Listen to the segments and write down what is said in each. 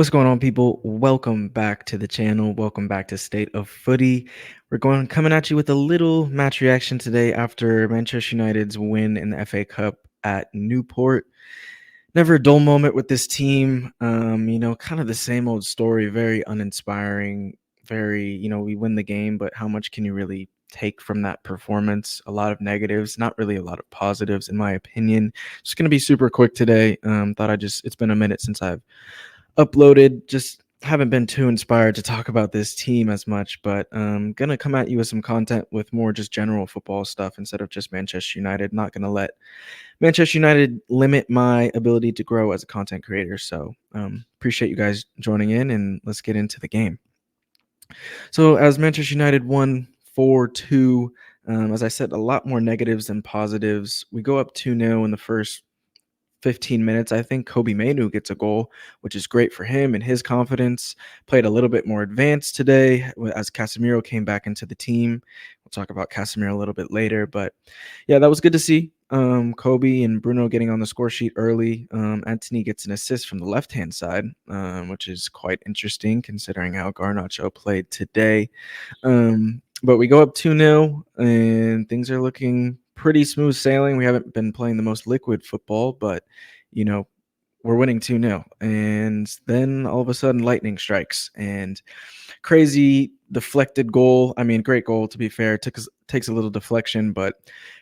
What's going on, people? Welcome back to the channel. Welcome back to State of Footy. We're coming at you with a little match reaction today after Manchester United's win in the FA Cup at Newport. Never a dull moment with this team. Kind of the same old story, very uninspiring, we win the game, but how much can you really take from that performance? A lot of negatives, not really a lot of positives, in my opinion. Just going to be super quick today. It's been a minute since I've uploaded. Just haven't been too inspired to talk about this team as much, but gonna come at you with some content with more just general football stuff instead of just Manchester United. Not gonna let Manchester United limit my ability to grow as a content creator. So appreciate you guys joining in, and let's get into the game. So as Manchester United won 4-2, as I said, a lot more negatives than positives. We go up 2-0 in the first 15 minutes. I think Kobe Mainu gets a goal, which is great for him and his confidence. Played a little bit more advanced today as Casemiro came back into the team. We'll talk about Casemiro a little bit later, but yeah, that was good to see. Kobe and Bruno getting on the score sheet early. Anthony gets an assist from the left-hand side, which is quite interesting considering how Garnacho played today. But we go up 2-0, and things are looking pretty smooth sailing. We haven't been playing the most liquid football, but, you know, we're winning 2-0. And then all of a sudden, lightning strikes, and crazy deflected goal. I mean, great goal, to be fair. Takes a little deflection, but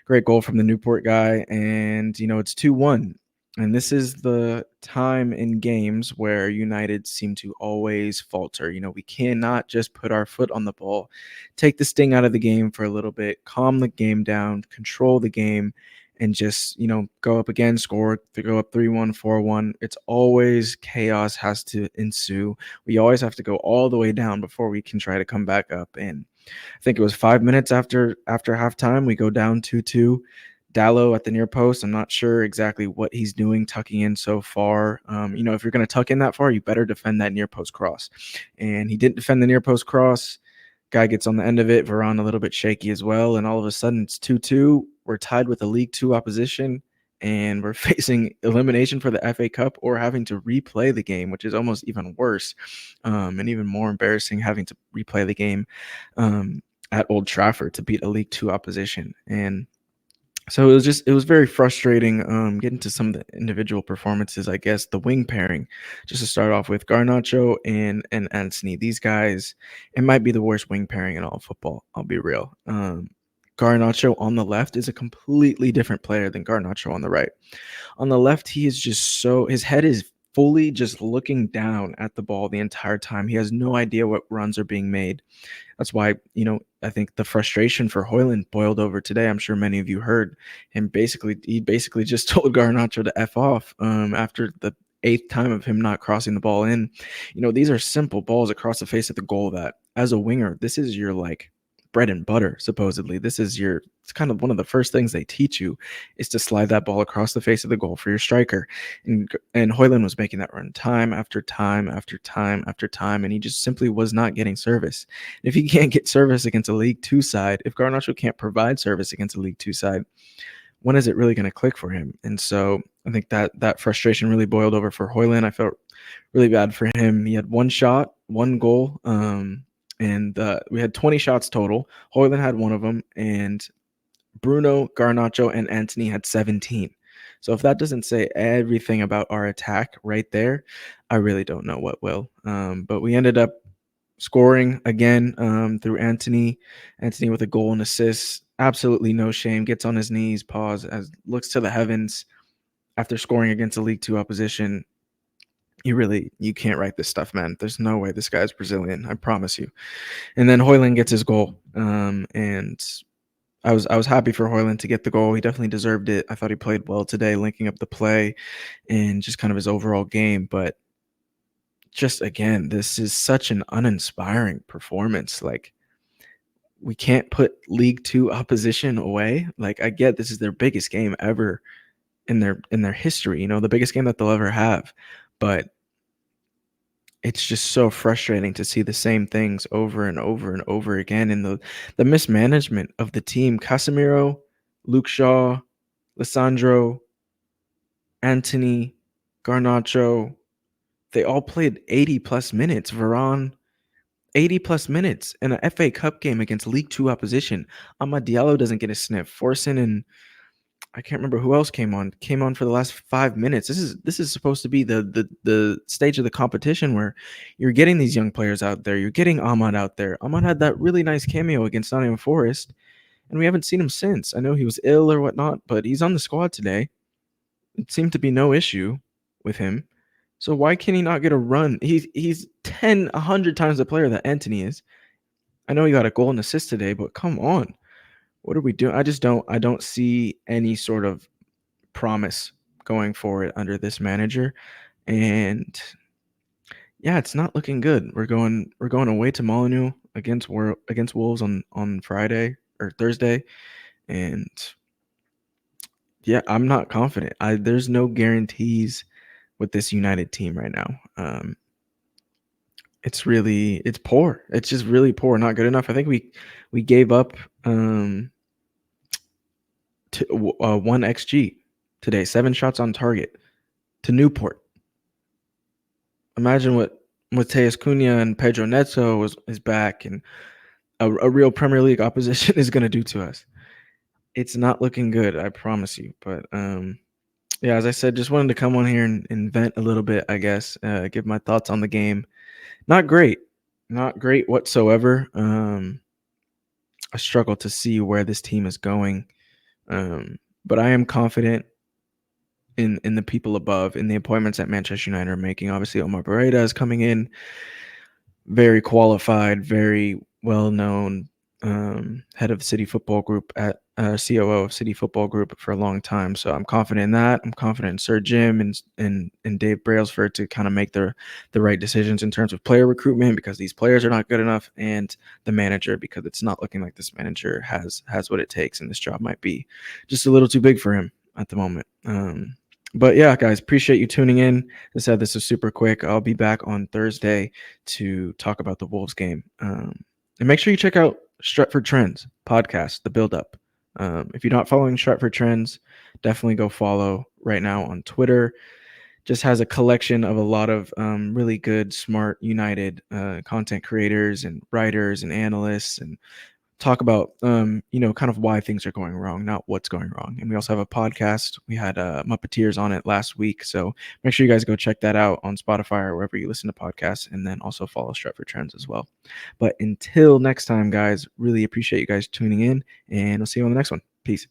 great goal from the Newport guy. And, it's 2-1. And this is the time in games where United seem to always falter. We cannot just put our foot on the ball, take the sting out of the game for a little bit, calm the game down, control the game, and just, go up again, score, to go up 3-1, 4-1. It's always chaos has to ensue. We always have to go all the way down before we can try to come back up. And I think it was 5 minutes after halftime, we go down 2-2. Dallo at the near post. I'm not sure exactly what he's doing tucking in so far. If you're going to tuck in that far, you better defend that near post cross. And he didn't defend the near post cross. Guy gets on the end of it. Varane a little bit shaky as well. And all of a sudden it's 2-2. We're tied with the League Two opposition, and we're facing elimination for the FA Cup or having to replay the game, which is almost even worse, and even more embarrassing, having to replay the game at Old Trafford to beat a League Two opposition. And so it was very frustrating getting to some of the individual performances. I guess the wing pairing, just to start off with, Garnacho and Anthony. These guys, it might be the worst wing pairing in all of football. I'll be real. Garnacho on the left is a completely different player than Garnacho on the right. On the left, he is just his head is fully just looking down at the ball the entire time. He has no idea what runs are being made. That's why, I think the frustration for Højlund boiled over today. I'm sure many of you heard him. He basically just told Garnacho to F off after the eighth time of him not crossing the ball in. These are simple balls across the face of the goal that, as a winger, this is your bread and butter. Supposedly, it's kind of one of the first things they teach you is to slide that ball across the face of the goal for your striker. And Højlund was making that run time after time after time after time, and he just simply was not getting service. And if he can't get service against a League Two side, if Garnacho can't provide service against a League Two side, when is it really going to click for him? And so I think that frustration really boiled over for Højlund. I felt really bad for him. He had one shot, one goal, and we had 20 shots total. Højlund had one of them, and Bruno, Garnacho, and Anthony had 17. So if that doesn't say everything about our attack right there, I really don't know what will. But we ended up scoring again through Anthony. Anthony with a goal and assist. Absolutely no shame. Gets on his knees, looks to the heavens after scoring against a League Two opposition. You can't write this stuff, man. There's no way this guy's Brazilian. I promise you. And then Højlund gets his goal. And I was happy for Højlund to get the goal. He definitely deserved it. I thought he played well today, linking up the play and just kind of his overall game. But just again, this is such an uninspiring performance. We can't put League Two opposition away. I get this is their biggest game ever in their history, the biggest game that they'll ever have. But it's just so frustrating to see the same things over and over and over again, and the mismanagement of the team. Casemiro, Luke Shaw, Lissandro, Anthony, Garnacho, They all played 80 plus minutes. Varane, 80 plus minutes in an FA Cup game against League Two opposition. Amad Diallo doesn't get a sniff. Forson and I can't remember who else came on. Came on for the last 5 minutes. This is supposed to be the stage of the competition where you're getting these young players out there. You're getting Ahmad out there. Ahmad had that really nice cameo against Nottingham Forest, and we haven't seen him since. I know he was ill or whatnot, but he's on the squad today. It seemed to be no issue with him. So why can he not get a run? He's 100 times the player that Anthony is. I know he got a goal and assist today, but come on. What are we doing? I don't see any sort of promise going forward under this manager. And yeah, it's not looking good. We're going away to Molyneux against Wolves on Friday or Thursday. And yeah, I'm not confident. There's no guarantees with this United team right now. It's poor. It's just really poor, not good enough. I think we gave up to 1 xG today, 7 shots on target to Newport. Imagine what Mateus Cunha and Pedro Neto is back and a real Premier League opposition is going to do to us. It's not looking good, I promise you. But yeah, as I said, just wanted to come on here and vent a little bit, I guess, give my thoughts on the game. Not great whatsoever. I struggle to see where this team is going, but I am confident in the people above, in the appointments that Manchester United are making. Obviously, Omar Beretta is coming in, very qualified, very well-known head of City Football Group at COO of City Football Group for a long time. So I'm confident in that. I'm confident in Sir Jim and Dave Brailsford to kind of make the right decisions in terms of player recruitment, because these players are not good enough, and the manager, because it's not looking like this manager has what it takes, and this job might be just a little too big for him at the moment. But yeah, guys, appreciate you tuning in. As I said, this is super quick. I'll be back on Thursday to talk about the Wolves game. And make sure you check out Stretford Trends podcast, The Build Up. If you're not following Stretford Trends, definitely go follow right now on Twitter. Just has a collection of a lot of really good, smart, United content creators and writers and analysts, and talk about kind of why things are going wrong, not what's going wrong. And we also have a podcast. We had Muppeteers on it last week, so make sure you guys go check that out on Spotify or wherever you listen to podcasts, and then also follow Stretford Trends as well. But until next time, guys, really appreciate you guys tuning in, and I'll see you on the next one. Peace.